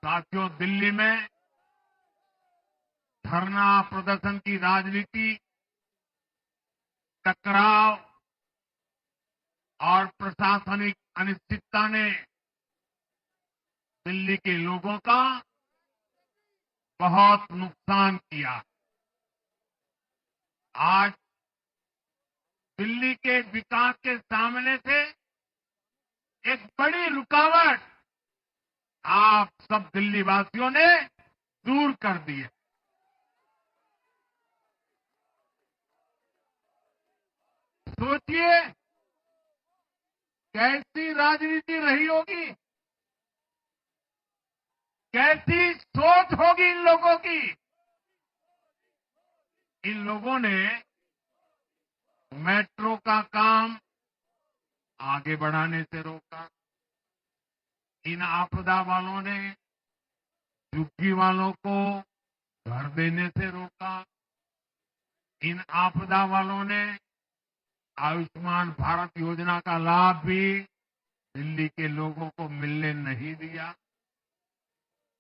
साथियों, दिल्ली में धरना प्रदर्शन की राजनीति, टकराव और प्रशासनिक अनिश्चितता ने दिल्ली के लोगों का बहुत नुकसान किया। आज दिल्ली के विकास के सामने से एक बड़ी रुकावट आप सब दिल्ली वासियों ने दूर कर दी है। सोचिए कैसी राजनीति रही होगी, कैसी सोच होगी इन लोगों की। इन लोगों ने मेट्रो का काम आगे बढ़ाने से रोका। इन आपदा वालों ने झुग्गी वालों को घर देने से रोका। इन आपदा वालों ने आयुष्मान भारत योजना का लाभ भी दिल्ली के लोगों को मिलने नहीं दिया।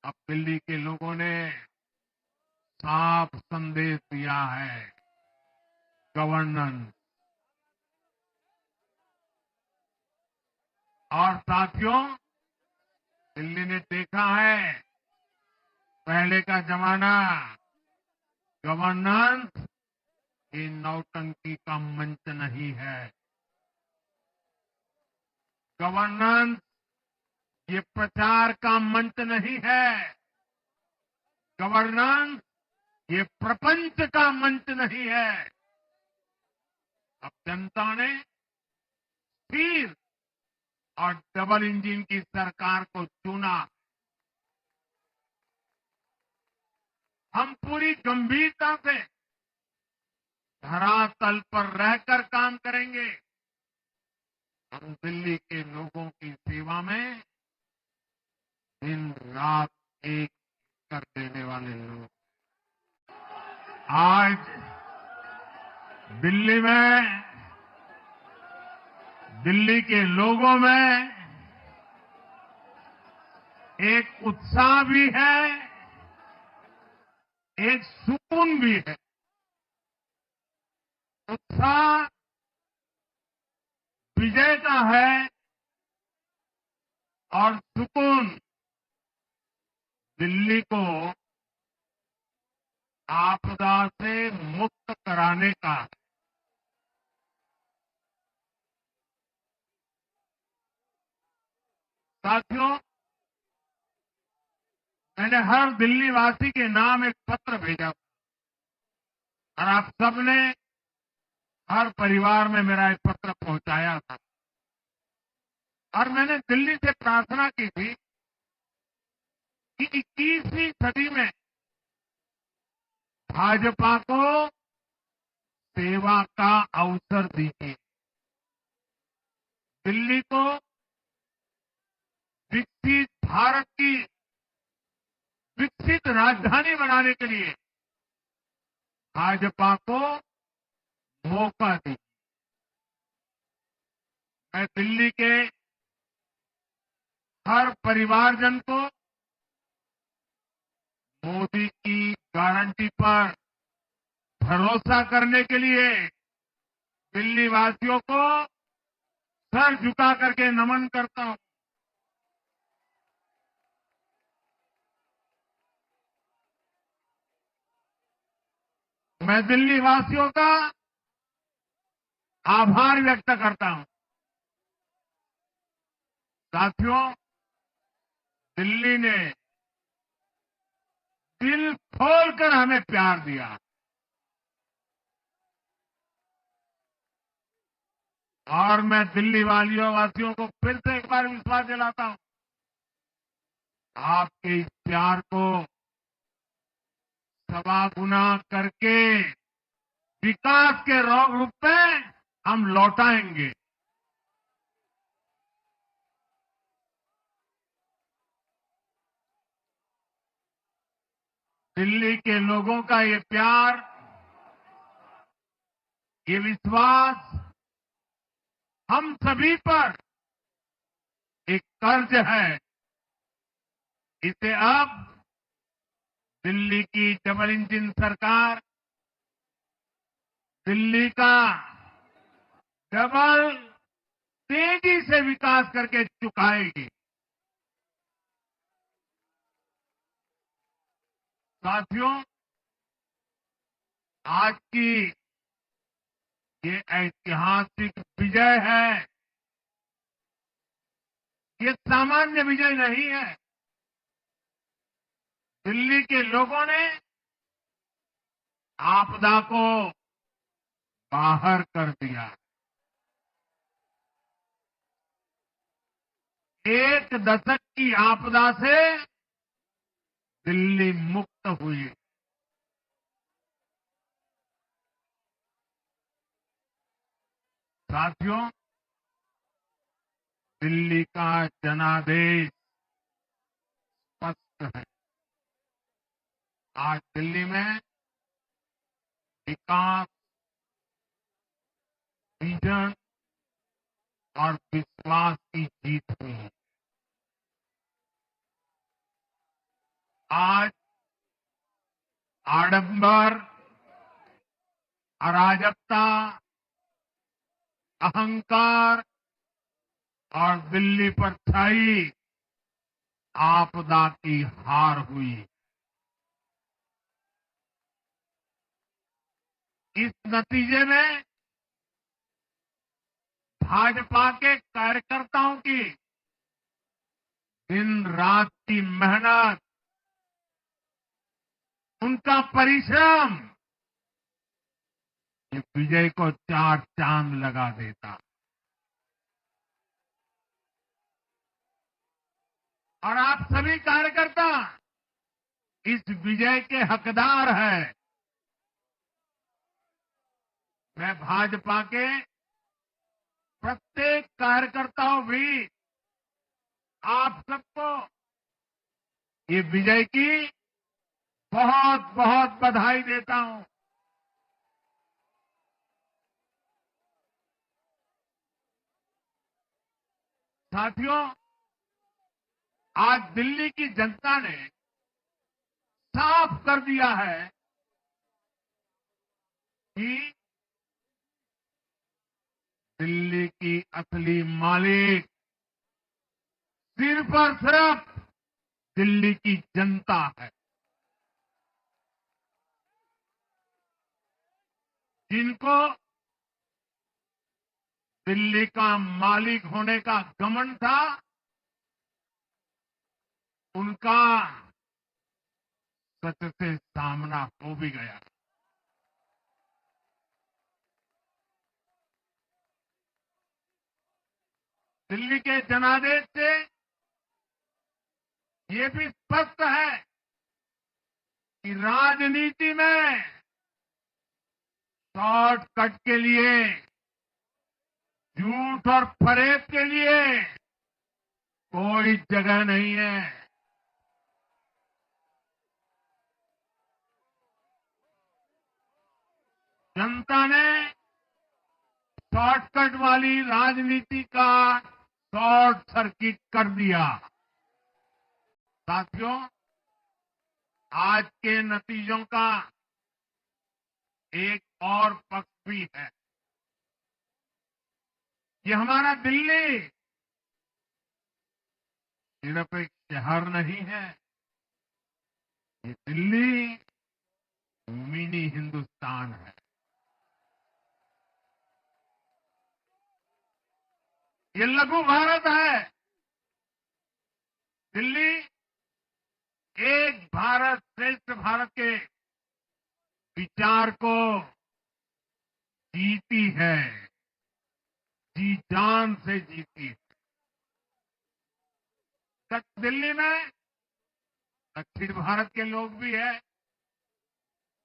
अब दिल्ली के लोगों ने साफ संदेश दिया है, गवर्नेंस। और साथियों, दिल्ली ने देखा है पहले का जमाना, गवर्नेंस ये नौटंकी का मंच नहीं है। गवर्नेंस ये प्रचार का मंच नहीं है। गवर्नेंस ये प्रपंच का मंच नहीं है। अब जनता ने स्थिर और डबल इंजन की सरकार को चुना। हम पूरी गंभीरता से धरातल पर रहकर काम करेंगे। हम दिल्ली के लोगों की सेवा में दिन रात एक कर देने वाले लोग। आज दिल्ली में, दिल्ली के लोगों में एक उत्साह भी है, एक सुकून भी है। उत्साह विजय का है और सुकून दिल्ली को आपदा से मुक्त कराने का है। साथियों, मैंने हर दिल्ली वासी के नाम एक पत्र भेजा और आप सबने हर परिवार में मेरा एक पत्र पहुंचाया था। और मैंने दिल्ली से प्रार्थना की थी कि 21वीं सदी में भाजपा को सेवा का अवसर दीजिए। दिल्ली को विकसित भारत की विकसित राजधानी बनाने के लिए भाजपा को मौका दीजिए। मैं दिल्ली के हर परिवारजन को मोदी की गारंटी पर भरोसा करने के लिए दिल्ली वासियों को सर झुका करके नमन करता हूं। मैं दिल्ली वासियों का आभार व्यक्त करता हूं। साथियों, दिल्ली ने दिल खोलकर हमें प्यार दिया और मैं दिल्ली वासियों को फिर से एक बार विश्वास दिलाता हूं, आपके इस प्यार को सवा गुना करके विकास के रूप में हम लौटाएंगे। दिल्ली के लोगों का ये प्यार, ये विश्वास हम सभी पर एक कर्ज है। इसे अब दिल्ली की डबल इंजन सरकार, दिल्ली का डबल तेजी से विकास करके चुकाएगी। साथियों, आज की ये ऐतिहासिक विजय है। ये सामान्य विजय नहीं है। दिल्ली के लोगों ने आपदा को बाहर कर दिया। एक दशक की आपदा से दिल्ली मुक्त हुई। साथियों, दिल्ली का जनादेश स्पष्ट है। आज दिल्ली में विकास, विजन और विश्वास की जीत हुई है। आज आडंबर, अराजकता, अहंकार और दिल्ली पर छाई आपदा की हार हुई। इस नतीजे में भाजपा के कार्यकर्ताओं की दिन रात की मेहनत, उनका परिश्रम ये विजय को चार चांद लगा देता। और आप सभी कार्यकर्ता इस विजय के हकदार हैं। मैं भाजपा के प्रत्येक कार्यकर्ताओं भी आप सबको ये विजय की बहुत बहुत बधाई देता हूं। साथियों, आज दिल्ली की जनता ने साफ कर दिया है कि दिल्ली की असली मालिक सिर्फ और सिर्फ दिल्ली की जनता है। जिनको दिल्ली का मालिक होने का घमंड था, उनका सच से सामना हो भी गया। दिल्ली के जनादेश से ये भी स्पष्ट है कि राजनीति में शॉर्टकट के लिए, झूठ और फरेब के लिए कोई जगह नहीं है। जनता ने शॉर्टकट वाली राजनीति का शॉर्ट सर्किट कर दिया। साथियों, आज के नतीजों का एक और पक्ष भी है। ये हमारा दिल्ली सिर्फ एक शहर नहीं है, ये दिल्ली मिनी हिंदुस्तान है। ये लघु भारत है। दिल्ली एक भारत श्रेष्ठ भारत के विचार को जीती है, जी जान से जीती है। दिल्ली में दक्षिण भारत के लोग भी हैं,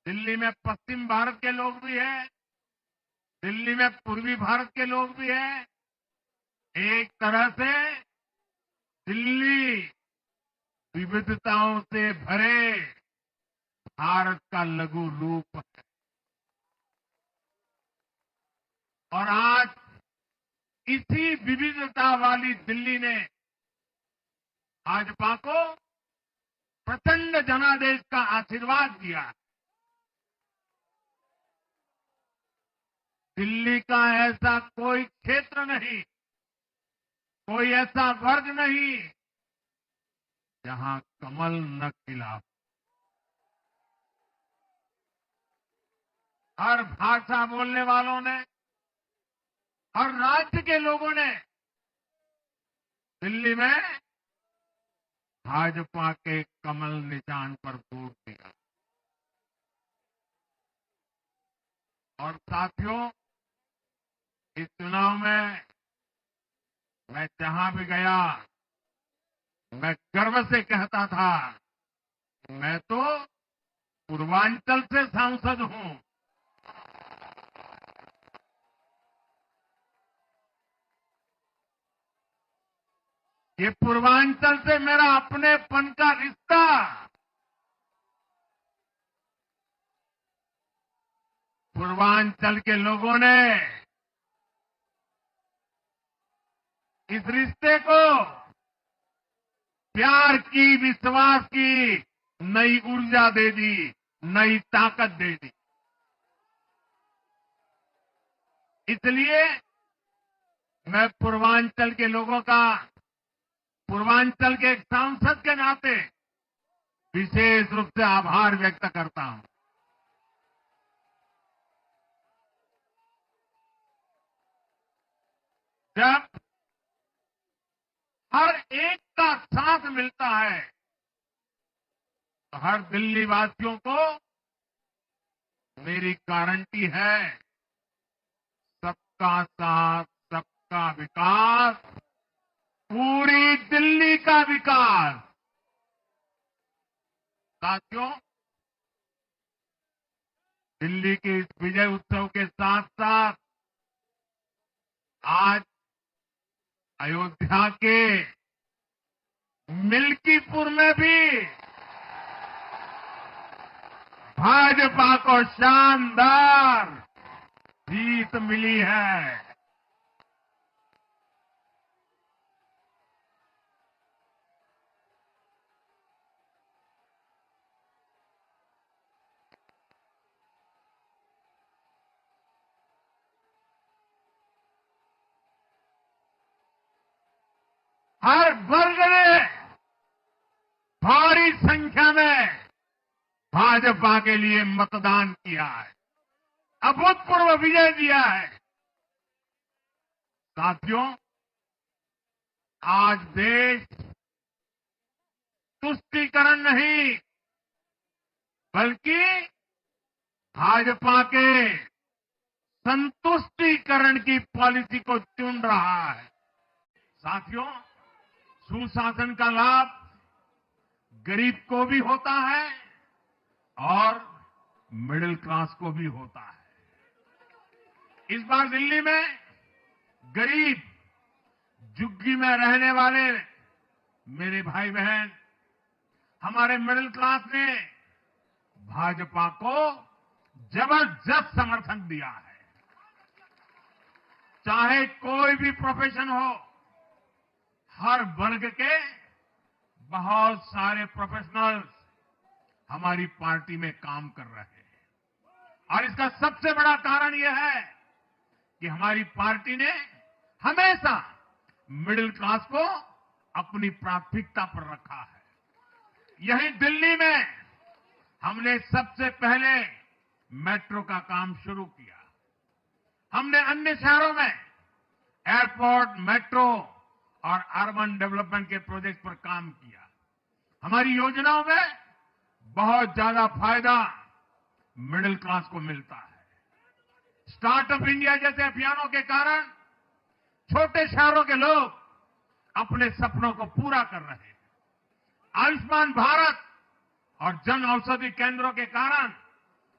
दिल्ली में पश्चिम भारत के लोग भी हैं, दिल्ली में पूर्वी भारत के लोग भी हैं। एक तरह से दिल्ली विविधताओं से भरे भारत का लघु रूप है। और आज इसी विविधता वाली दिल्ली ने भाजपा को प्रचंड जनादेश का आशीर्वाद दिया है। दिल्ली का ऐसा कोई क्षेत्र नहीं, कोई ऐसा वर्ग नहीं जहां कमल न खिला हो। हर भाषा बोलने वालों ने, हर राज्य के लोगों ने दिल्ली में भाजपा के कमल निशान पर वोट दिया। और साथियों, इस चुनाव में मैं जहां भी गया, मैं गर्व से कहता था, मैं तो पूर्वांचल से सांसद हूं। ये पूर्वांचल से मेरा अपनेपन का रिश्ता, पूर्वांचल के लोगों ने इस रिश्ते को प्यार की, विश्वास की नई ऊर्जा दे दी, नई ताकत दे दी। इसलिए मैं पूर्वांचल के लोगों का, पूर्वांचल के एक सांसद के नाते विशेष रूप से आभार व्यक्त करता हूं। जब हर एक का साथ मिलता है तो हर दिल्ली वासियों को मेरी गारंटी है, सबका साथ, सबका विकास, पूरी दिल्ली का विकास। साथियों, दिल्ली के इस विजय उत्सव के साथ साथ आज अयोध्या के मिल्कीपुर में भी भाजपा को शानदार जीत मिली है। हर वर्ग ने भारी संख्या में भाजपा के लिए मतदान किया है, अभूतपूर्व विजय दिया है। साथियों, आज देश तुष्टीकरण नहीं, बल्कि भाजपा के संतुष्टीकरण की पॉलिसी को चुन रहा है। साथियों, सुशासन का लाभ गरीब को भी होता है और मिडिल क्लास को भी होता है। इस बार दिल्ली में गरीब, झुग्गी में रहने वाले मेरे भाई बहन, हमारे मिडिल क्लास ने भाजपा को जबरदस्त समर्थन दिया है। चाहे कोई भी प्रोफेशन हो, हर वर्ग के बहुत सारे प्रोफेशनल्स हमारी पार्टी में काम कर रहे हैं। और इसका सबसे बड़ा कारण यह है कि हमारी पार्टी ने हमेशा मिडिल क्लास को अपनी प्राथमिकता पर रखा है। यही दिल्ली में हमने सबसे पहले मेट्रो का काम शुरू किया। हमने अन्य शहरों में एयरपोर्ट, मेट्रो और अर्बन डेवलपमेंट के प्रोजेक्ट पर काम किया। हमारी योजनाओं में बहुत ज्यादा फायदा मिडिल क्लास को मिलता है। स्टार्टअप इंडिया जैसे अभियानों के कारण छोटे शहरों के लोग अपने सपनों को पूरा कर रहे हैं। आयुष्मान भारत और जन औषधि केंद्रों के कारण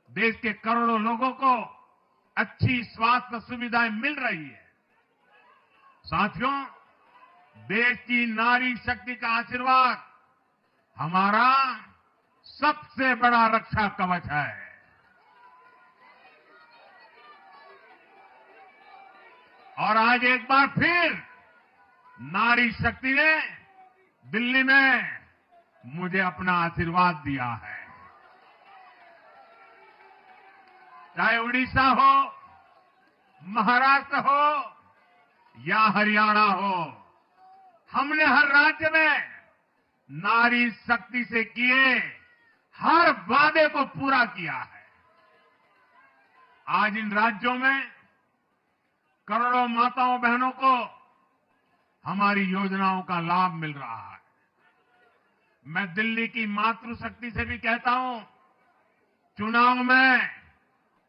देश के करोड़ों लोगों को अच्छी स्वास्थ्य सुविधाएं मिल रही है। साथियों, देश की नारी शक्ति का आशीर्वाद हमारा सबसे बड़ा रक्षा कवच है। और आज एक बार फिर नारी शक्ति ने दिल्ली में मुझे अपना आशीर्वाद दिया है। चाहे उड़ीसा हो, महाराष्ट्र हो या हरियाणा हो, हमने हर राज्य में नारी शक्ति से किए हर वादे को पूरा किया है। आज इन राज्यों में करोड़ों माताओं बहनों को हमारी योजनाओं का लाभ मिल रहा है। मैं दिल्ली की मातृशक्ति से भी कहता हूं, चुनाव में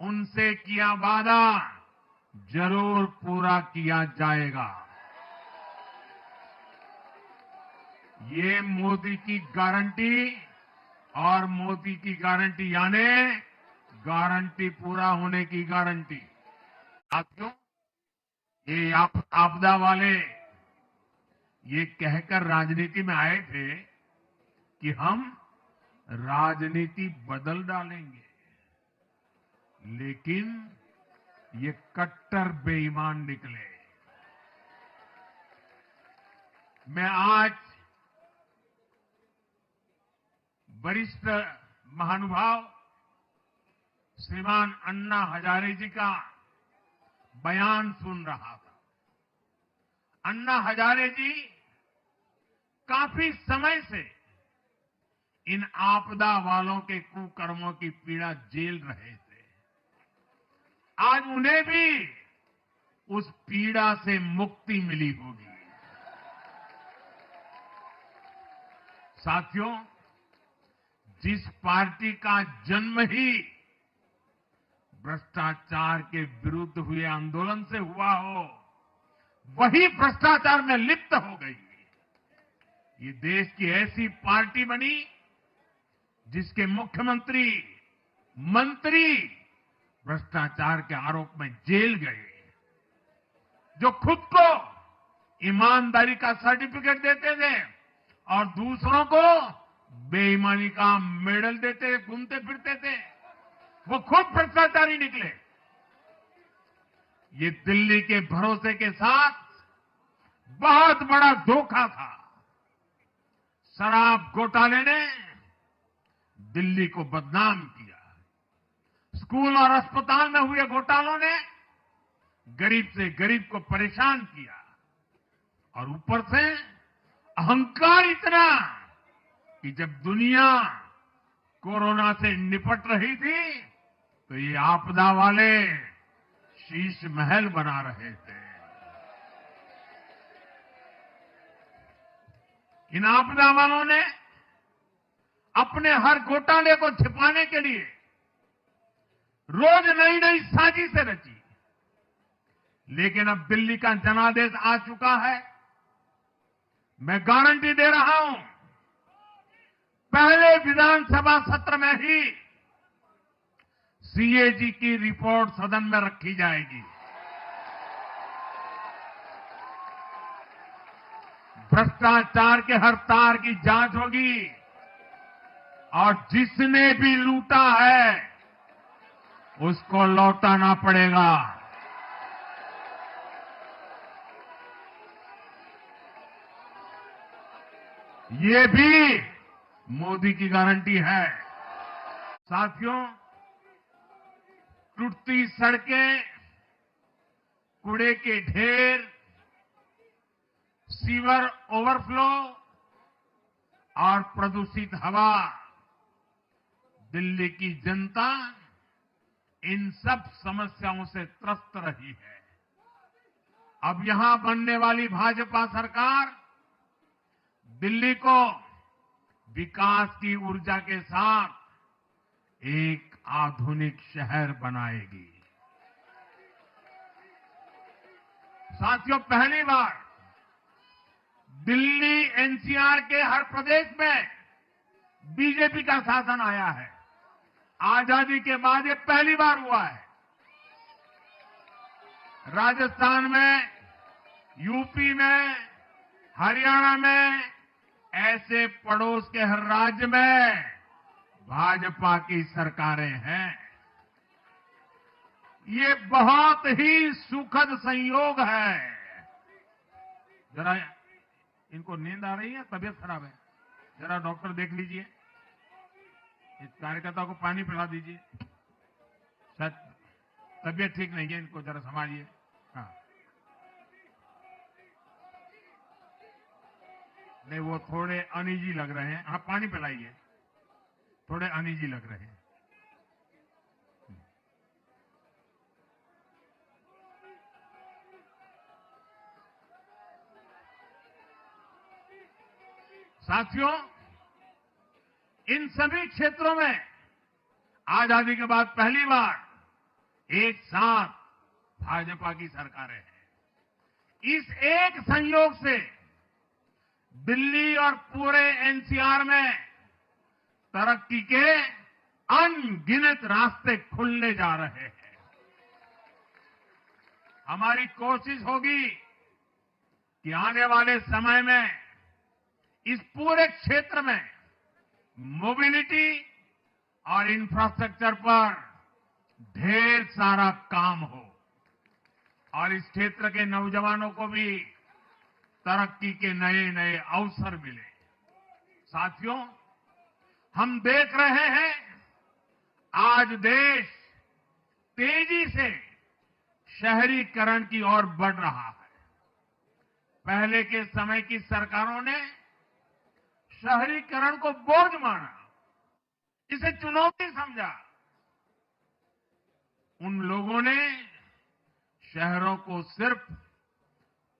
उनसे किया वादा जरूर पूरा किया जाएगा। ये मोदी की गारंटी और मोदी की गारंटी यानी गारंटी पूरा होने की गारंटी। साथियों, ये आपदा वाले ये कहकर राजनीति में आए थे कि हम राजनीति बदल डालेंगे, लेकिन ये कट्टर बेईमान निकले। मैं आज वरिष्ठ महानुभाव श्रीमान अन्ना हजारे जी का बयान सुन रहा था। अन्ना हजारे जी काफी समय से इन आपदा वालों के कुकर्मों की पीड़ा झेल रहे थे। आज उन्हें भी उस पीड़ा से मुक्ति मिली होगी। साथियों, जिस पार्टी का जन्म ही भ्रष्टाचार के विरुद्ध हुए आंदोलन से हुआ हो, वही भ्रष्टाचार में लिप्त हो गई। ये देश की ऐसी पार्टी बनी जिसके मुख्यमंत्री, मंत्री भ्रष्टाचार के आरोप में जेल गए, जो खुद को ईमानदारी का सर्टिफिकेट देते थे और दूसरों को बेईमानी का मेडल देते घूमते फिरते थे, वो खुद भ्रष्टाचारी निकले। ये दिल्ली के भरोसे के साथ बहुत बड़ा धोखा था। शराब घोटाले ने दिल्ली को बदनाम किया। स्कूल और अस्पताल में हुए घोटालों ने गरीब से गरीब को परेशान किया, और ऊपर से अहंकार इतना कि जब दुनिया कोरोना से निपट रही थी तो ये आपदा वाले शीश महल बना रहे थे। इन आपदा वालों ने अपने हर घोटाले को छिपाने के लिए रोज नई नई साजिशें रची। लेकिन अब दिल्ली का जनादेश आ चुका है। मैं गारंटी दे रहा हूं, पहले विधानसभा सत्र में ही सीएजी की रिपोर्ट सदन में रखी जाएगी। भ्रष्टाचार के हर तार की जांच होगी और जिसने भी लूटा है उसको लौटाना पड़ेगा। ये भी मोदी की गारंटी है। साथियों, टूटती सड़कें, कूड़े के ढेर, सीवर ओवरफ्लो और प्रदूषित हवा, दिल्ली की जनता इन सब समस्याओं से त्रस्त रही है। अब यहां बनने वाली भाजपा सरकार दिल्ली को विकास की ऊर्जा के साथ एक आधुनिक शहर बनाएगी। साथियों, पहली बार दिल्ली एनसीआर के हर प्रदेश में बीजेपी का शासन आया है। आजादी के बाद ये पहली बार हुआ है। राजस्थान में, यूपी में, हरियाणा में, ऐसे पड़ोस के हर राज्य में भाजपा की सरकारें हैं। ये बहुत ही सुखद संयोग है। जरा इनको नींद आ रही है, तबीयत खराब है। जरा डॉक्टर देख लीजिए, इस कार्यकर्ता को पानी पिला दीजिए, शायद तबीयत ठीक नहीं है, इनको जरा संभालिए। हाँ, नहीं वो थोड़े अनईजी लग रहे हैं। हाँ, पानी पिलाइए, थोड़े अनईजी लग रहे हैं। साथियों, इन सभी क्षेत्रों में आजादी के बाद पहली बार एक साथ भाजपा की सरकारें हैं। इस एक संयोग से दिल्ली और पूरे एनसीआर में तरक्की के अनगिनत रास्ते खुलने जा रहे हैं। हमारी कोशिश होगी कि आने वाले समय में इस पूरे क्षेत्र में मोबिलिटी और इंफ्रास्ट्रक्चर पर ढेर सारा काम हो और इस क्षेत्र के नौजवानों को भी तरक्की के नए नए अवसर मिले। साथियों, हम देख रहे हैं आज देश तेजी से शहरीकरण की ओर बढ़ रहा है। पहले के समय की सरकारों ने शहरीकरण को बोझ माना, इसे चुनौती समझा। उन लोगों ने शहरों को सिर्फ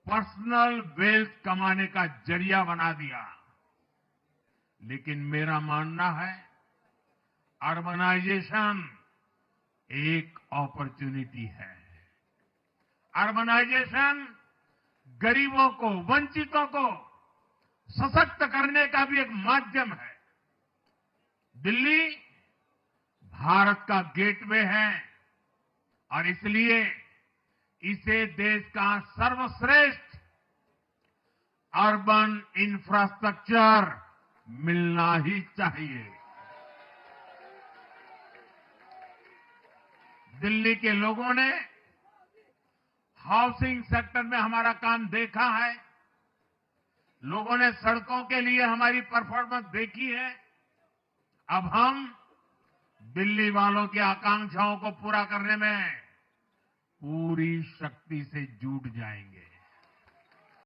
पर्सनल वेल्थ कमाने का जरिया बना दिया। लेकिन मेरा मानना है अर्बनाइजेशन एक अपॉर्चुनिटी है। अर्बनाइजेशन गरीबों को, वंचितों को सशक्त करने का भी एक माध्यम है। दिल्ली भारत का गेटवे है और इसलिए इसे देश का सर्वश्रेष्ठ अर्बन इंफ्रास्ट्रक्चर मिलना ही चाहिए। दिल्ली के लोगों ने हाउसिंग सेक्टर में हमारा काम देखा है, लोगों ने सड़कों के लिए हमारी परफॉर्मेंस देखी है। अब हम दिल्ली वालों की आकांक्षाओं को पूरा करने में पूरी शक्ति से जुट जाएंगे।